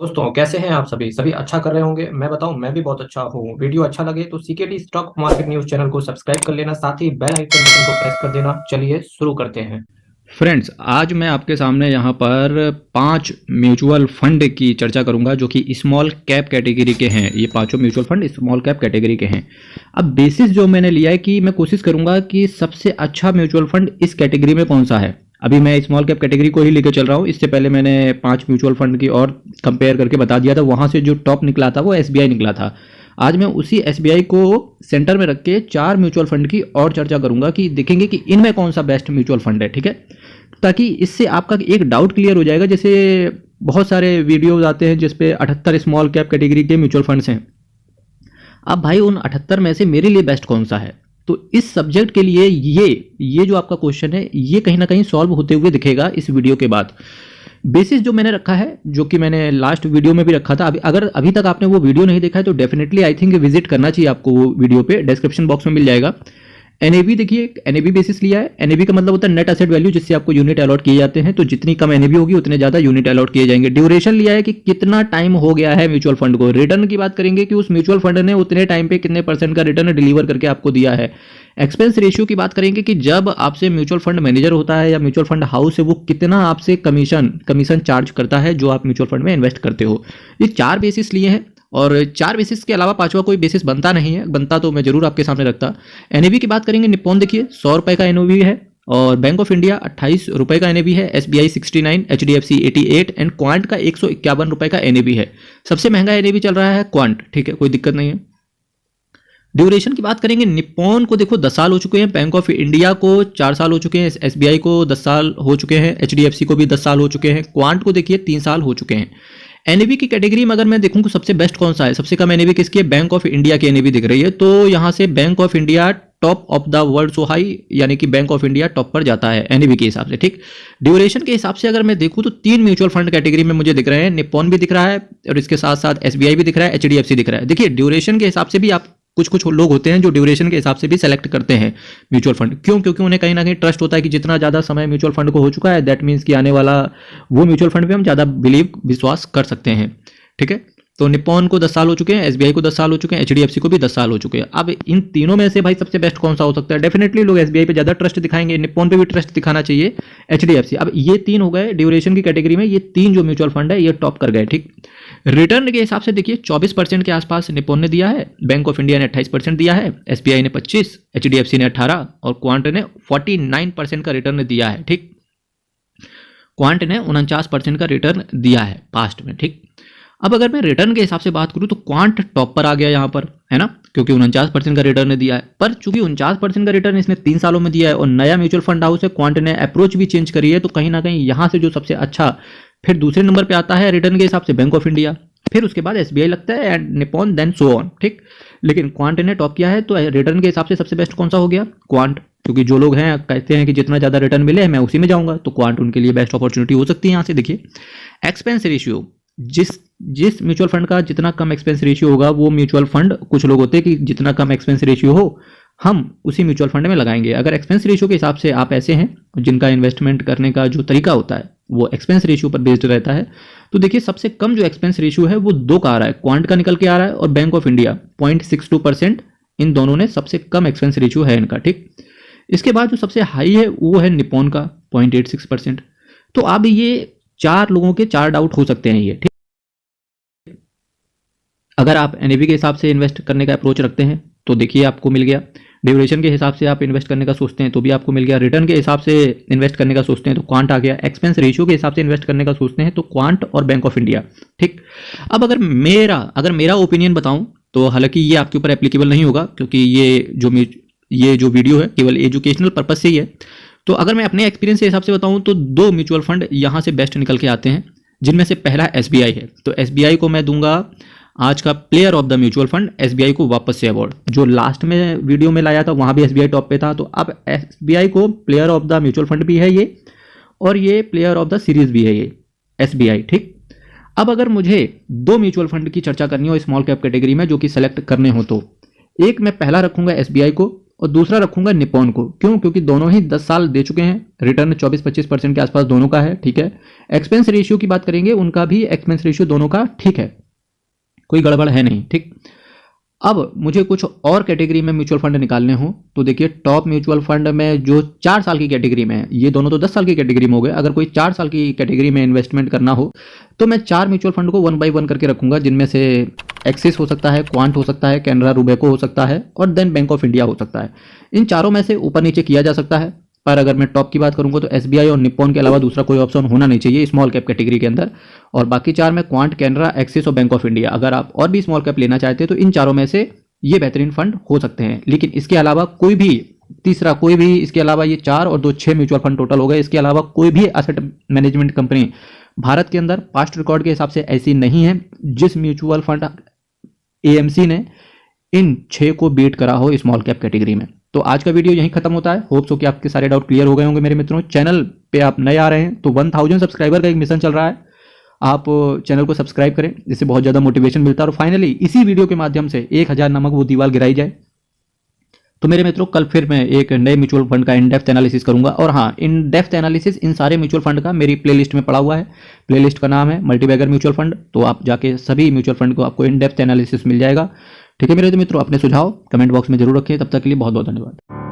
दोस्तों कैसे हैं आप सभी सभी अच्छा कर रहे होंगे। मैं बताऊं, मैं भी बहुत अच्छा हूँ। वीडियो अच्छा लगे तो CKD stock market news channel को सब्सक्राइब कर लेना, साथ ही बेल आइकन बटन को प्रेस कर देना। चलिए शुरू करते हैं। फ्रेंड्स, आज मैं आपके सामने यहाँ पर 5 म्यूचुअल फंड की चर्चा करूँगा जो कि स्मॉल कैप कैटेगरी के हैं। ये पांचों mutual fund small cap category के हैं। अब बेसिस जो मैंने लिया है कि मैं कोशिश करूँगा कि सबसे अच्छा म्यूचुअल फंड इस कैटेगरी में कौन सा है। अभी मैं स्मॉल कैप कैटेगरी को ही लेकर चल रहा हूँ। इससे पहले मैंने 5 म्यूचुअल फंड की और कंपेयर करके बता दिया था। वहाँ से जो टॉप निकला था वो एसबीआई निकला था। आज मैं उसी एसबीआई को सेंटर में रख के 4 म्यूचुअल फंड की और चर्चा करूंगा कि देखेंगे कि इनमें कौन सा बेस्ट म्यूचुअल फंड है। ठीक है, ताकि इससे आपका एक डाउट क्लियर हो जाएगा। जैसे बहुत सारे वीडियोज आते हैं जिसपे 78 स्मॉल कैप कैटेगरी के म्यूचुअल फंड्स हैं। अब भाई उन 78 में से मेरे लिए बेस्ट कौन सा है, तो इस सब्जेक्ट के लिए ये जो आपका क्वेश्चन है ये कहीं ना कहीं सॉल्व होते हुए दिखेगा इस वीडियो के बाद। बेसिस जो मैंने रखा है, जो कि मैंने लास्ट वीडियो में भी रखा था, अगर अभी तक आपने वो वीडियो नहीं देखा है तो डेफिनेटली आई थिंक विजिट करना चाहिए आपको। वो वीडियो पे डिस्क्रिप्शन बॉक्स में मिल जाएगा। एनएबी देखिए, एनएबी बेसिस लिया है। एनएबी का मतलब होता है नेट एसेट वैल्यू, जिससे आपको यूनिट अलॉट किए जाते हैं। तो जितनी कम एनएबी होगी उतने ज्यादा यूनिट अलॉट किए जाएंगे। ड्यूरेशन लिया है कि कितना टाइम हो गया है म्यूचुअल फंड को। रिटर्न की बात करेंगे कि उस म्यूचुअल फंड ने उतने टाइम पे कितने परसेंट का रिटर्न डिलीवर करके आपको दिया है। एक्सपेंस रेशियो की बात करेंगे कि जब आपसे म्यूचुअल फंड मैनेजर होता है या म्यूचुअल फंड हाउस है, वो कितना आपसे कमीशन चार्ज करता है जो आप म्यूचुअल फंड में इन्वेस्ट करते हो। ये 4 बेसिस लिए हैं और 4 बेसिस के अलावा पांचवा कोई बेसिस बनता नहीं है। बनता तो मैं जरूर आपके सामने रखता। एनएबी की बात करेंगे, निप्पॉन देखिए 100 रुपए का एनएबी है और बैंक ऑफ इंडिया 28 रुपए का एनएबी है। एसबीआई 69, एचडीएफसी 88 एंड क्वांट का 151 रुपए का एनएबी है। सबसे महंगा एनएबी चल रहा है क्वांट। ठीक है, कोई दिक्कत नहीं है। ड्यूरेशन की बात करेंगे, निप्पॉन को देखो 10 साल हो चुके हैं, बैंक ऑफ इंडिया को 4 साल हो चुके हैं, एसबीआई को 10 साल हो चुके हैं, एचडीएफसी को भी 10 साल हो चुके हैं, क्वांट को देखिए 3 साल हो चुके हैं। एनएबी की कैटेगरी में अगर मैं देखूं तो सबसे बेस्ट कौन सा है, सबसे कम एनएबी किसकी है, बैंक ऑफ इंडिया की एनएबी दिख रही है। तो यहां से bank of India top of the world so high, यानी कि बैंक ऑफ इंडिया टॉप पर जाता है एनएबी के हिसाब से। ठीक, ड्यूरेशन के हिसाब से अगर मैं देखूं तो 3 म्यूचुअल फंड कैटेगरी में मुझे दिख रहे हैं। निप्पॉन भी दिख रहा है और इसके साथ साथ एसबीआई भी दिख रहा है, एचडीएफसी दिख रहा है। देखिए ड्यूरेशन के हिसाब से भी आप कुछ कुछ लोग होते हैं जो ड्यूरेशन के हिसाब से भी सेलेक्ट करते हैं म्यूचुअल फंड। क्यों? क्योंकि उन्हें कहीं ना कहीं ट्रस्ट होता है कि जितना ज़्यादा समय म्यूचुअल फंड को हो चुका है, दैट मीन्स कि आने वाला वो म्यूचुअल फंड पे हम ज़्यादा विश्वास कर सकते हैं। ठीक है, तो निप्पॉन को 10 साल हो चुके हैं, एसबीआई को 10 साल हो चुके हैं, एचडीएफसी को भी 10 साल हो चुके हैं। अब इन तीनों में से भाई सबसे बेस्ट कौन सा हो सकता है? डेफिनेटली लोग एसबीआई पे ज़्यादा ट्रस्ट दिखाएंगे, निप्पॉन पे भी ट्रस्ट दिखाना चाहिए, एचडीएफसी। अब ये 3 हो गए ड्यूरेशन की कैटेगरी में। ये 3 जो म्यूचुअल फंड है ये टॉप कर गए। ठीक, रिटर्न के हिसाब से देखिए 24% के आसपास निप्पॉन ने दिया है, बैंक ऑफ इंडिया ने 28% दिया है, एसबीआई ने 25, एचडीएफसी ने 18 और क्वांट ने 49% का रिटर्न दिया है। ठीक, क्वांट ने 49% का रिटर्न दिया है पास्ट में। ठीक, अब अगर मैं रिटर्न के हिसाब से बात करूं तो क्वांट टॉप पर आ गया यहाँ पर, है ना, क्योंकि 49% का रिटर्न दिया है। पर चूंकि 49% का रिटर्न इसने 3 सालों में दिया है और नया म्यूचुअल फंड हाउस है, क्वांट ने अप्रोच भी चेंज करी है, तो कहीं ना कहीं यहाँ से जो सबसे अच्छा फिर दूसरे नंबर पे आता है रिटर्न के हिसाब से बैंक ऑफ इंडिया, फिर उसके बाद एसबीआई लगता है and Nippon, then so on. ठीक, लेकिन क्वांट ने टॉप किया है तो रिटर्न के हिसाब से सबसे बेस्ट कौन सा हो गया? क्वांट। क्योंकि जो लोग हैं कहते हैं कि जितना ज़्यादा रिटर्न मिले मैं उसी में जाऊंगा, तो क्वांट उनके लिए बेस्ट अपॉर्चुनिटी हो सकती है। यहाँ से देखिए एक्सपेंस रेशियो, जिस जिस म्यूचुअल फंड का जितना कम एक्सपेंस रेशियो होगा वो म्यूचुअल फंड, कुछ लोग होते हैं कि जितना कम एक्सपेंस रेशियो हो हम उसी म्यूचुअल फंड में लगाएंगे। अगर एक्सपेंस रेशियो के हिसाब से आप ऐसे हैं जिनका इन्वेस्टमेंट करने का जो तरीका होता है वो एक्सपेंस रेशियो पर बेस्ड रहता है, तो देखिए सबसे कम जो एक्सपेंस रेशियो है वो 2 का आ रहा है, क्वांट का निकल के आ रहा है और बैंक ऑफ इंडिया 0.62%। इन दोनों ने सबसे कम एक्सपेंस रेशियो है इनका। ठीक, इसके बाद जो सबसे हाई है वो है निप्पॉन का 0.86%। तो अब ये 4 लोगों के 4 डाउट हो सकते हैं ये। ठीक, अगर आप एनएवी के हिसाब से इन्वेस्ट करने का अप्रोच रखते हैं तो देखिए आपको मिल गया। ड्यूरेशन के हिसाब से आप इन्वेस्ट करने का सोचते हैं तो भी आपको मिल गया। रिटर्न के हिसाब से इन्वेस्ट करने का सोचते हैं तो क्वांट आ गया। एक्सपेंस रेशियो के हिसाब से इन्वेस्ट करने का सोचते हैं तो क्वांट और बैंक ऑफ इंडिया। ठीक, अब अगर मेरा ओपिनियन बताऊं तो हालांकि ये आपके ऊपर एप्लीकेबल नहीं होगा क्योंकि ये जो वीडियो है केवल एजुकेशनल पर्पज से ही है। तो अगर मैं अपने एक्सपीरियंस के हिसाब से बताऊं तो 2 म्यूचुअल फंड यहाँ से बेस्ट निकल के आते हैं, जिनमें से पहला एसबीआई है। तो एसबीआई को मैं दूंगा आज का player of the mutual fund, SBI को वापस से अवार्ड। जो लास्ट में वीडियो में लाया था वहां भी एसबीआई टॉप पे था, तो अब एसबीआई को player of the mutual fund भी है ये, और ये प्लेयर ऑफ द सीरीज भी है ये एसबीआई। ठीक, अब अगर मुझे 2 म्यूचुअल फंड की चर्चा करनी हो स्मॉल कैप कैटेगरी में जो कि सेलेक्ट करने हो, तो एक मैं पहला रखूंगा एसबीआई को और दूसरा रखूंगा निप्पॉन को। क्यों? क्योंकि दोनों ही 10 साल दे चुके हैं, रिटर्न 24-25% के आसपास दोनों का है, ठीक है। एक्सपेंस रेशियो की बात करेंगे, उनका भी एक्सपेंस रेशियो दोनों का ठीक है, कोई गड़बड़ है नहीं, ठीक। अब मुझे कुछ और कैटेगरी में म्यूचुअल फंड निकालने हो तो देखिए, टॉप म्यूचुअल फंड में जो 4 साल की कैटेगरी में है, ये दोनों तो 10 साल की कैटेगरी में हो गए, अगर कोई 4 साल की कैटेगरी में इन्वेस्टमेंट करना हो तो मैं 4 म्यूचुअल फंड को 1 बाय 1 करके रखूंगा, जिनमें से एक्सिस हो सकता है, क्वांट हो सकता है, कैनरा रूबेको हो सकता है और देन बैंक ऑफ इंडिया हो सकता है। इन चारों में से ऊपर नीचे किया जा सकता है, पर अगर मैं टॉप की बात करूंगा तो एसबीआई और निप्पॉन के अलावा दूसरा कोई ऑप्शन होना नहीं चाहिए स्मॉल कैप कैटेगरी के अंदर। और बाकी 4 में क्वांट, कैनरा, एक्सिस और बैंक ऑफ इंडिया। अगर आप और भी स्मॉल कैप लेना चाहते हैं तो इन चारों में से ये बेहतरीन फंड हो सकते हैं। लेकिन इसके अलावा कोई भी तीसरा, कोई भी इसके अलावा, ये 4 और 2 6 म्यूचुअल फंड टोटल हो गए, इसके अलावा कोई भी एसेट मैनेजमेंट कंपनी भारत के अंदर पास्ट रिकॉर्ड के हिसाब से ऐसी नहीं है जिस म्यूचुअल फंड एएमसी ने इन 6 को बीट करा हो स्मॉल कैप कैटेगरी में। तो आज का वीडियो यहीं खत्म होता है। होप्स हो कि आपके सारे डाउट क्लियर हो गए होंगे मेरे मित्रों। चैनल पे आप नए आ रहे हैं तो 1000 सब्सक्राइबर का एक मिशन चल रहा है, आप चैनल को सब्सक्राइब करें, इससे बहुत ज़्यादा मोटिवेशन मिलता है और फाइनली इसी वीडियो के माध्यम से 1000 नामक वो दीवार गिराई जाए। तो मेरे मित्रों, कल फिर मैं एक नए म्यूचुअल फंड का इन डेप्थ एनालिसिस करूंगा। और हाँ, इन डेप्थ एनालिसिस इन सारे म्यूचुअल फंड का मेरी प्लेलिस्ट में पड़ा हुआ है। प्लेलिस्ट का नाम है मल्टीबैगर म्यूचुअल फंड, तो आप जाके सभी म्यूचुअल फंड को आपको इन डेप्थ एनालिसिस मिल जाएगा। ठीक है मेरे मित्रों, अपने सुझाव कमेंट बॉक्स में जरूर रखें। तब तक के लिए बहुत बहुत धन्यवाद।